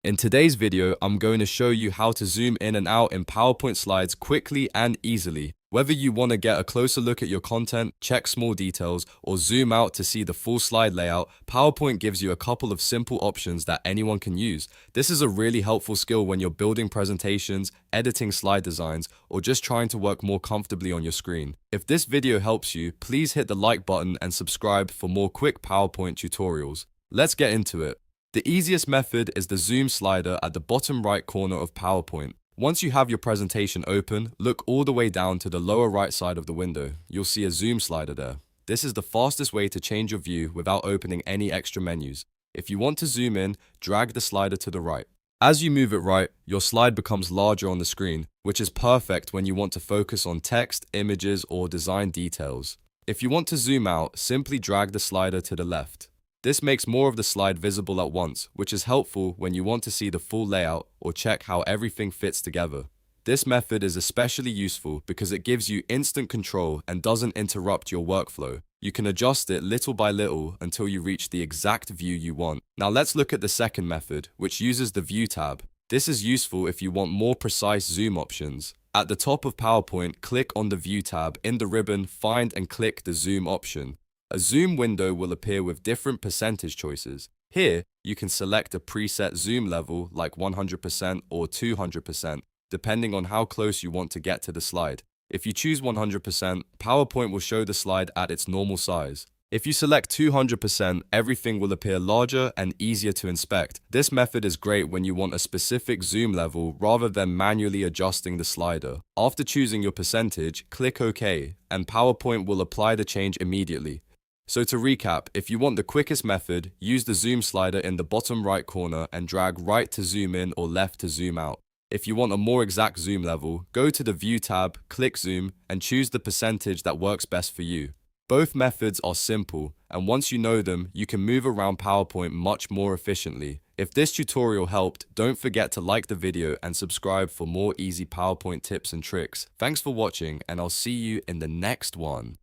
In today's video, I'm going to show you how to zoom in and out in PowerPoint slides quickly and easily. Whether you want to get a closer look at your content, check small details, or zoom out to see the full slide layout, PowerPoint gives you a couple of simple options that anyone can use. This is a really helpful skill when you're building presentations, editing slide designs, or just trying to work more comfortably on your screen. If this video helps you, please hit the like button and subscribe for more quick PowerPoint tutorials. Let's get into it. The easiest method is the zoom slider at the bottom right corner of PowerPoint. Once you have your presentation open, look all the way down to the lower right side of the window. You'll see a zoom slider there. This is the fastest way to change your view without opening any extra menus. If you want to zoom in, drag the slider to the right. As you move it right, your slide becomes larger on the screen, which is perfect when you want to focus on text, images, or design details. If you want to zoom out, simply drag the slider to the left. This makes more of the slide visible at once, which is helpful when you want to see the full layout or check how everything fits together. This method is especially useful because it gives you instant control and doesn't interrupt your workflow. You can adjust it little by little until you reach the exact view you want. Now let's look at the second method, which uses the View tab. This is useful if you want more precise zoom options. At the top of PowerPoint, click on the View tab. In the ribbon, find and click the Zoom option. A zoom window will appear with different percentage choices. Here, you can select a preset zoom level like 100% or 200%, depending on how close you want to get to the slide. If you choose 100%, PowerPoint will show the slide at its normal size. If you select 200%, everything will appear larger and easier to inspect. This method is great when you want a specific zoom level rather than manually adjusting the slider. After choosing your percentage, click OK, and PowerPoint will apply the change immediately. So to recap, if you want the quickest method, use the zoom slider in the bottom right corner and drag right to zoom in or left to zoom out. If you want a more exact zoom level, go to the View tab, click Zoom, and choose the percentage that works best for you. Both methods are simple, and once you know them, you can move around PowerPoint much more efficiently. If this tutorial helped, don't forget to like the video and subscribe for more easy PowerPoint tips and tricks. Thanks for watching, and I'll see you in the next one.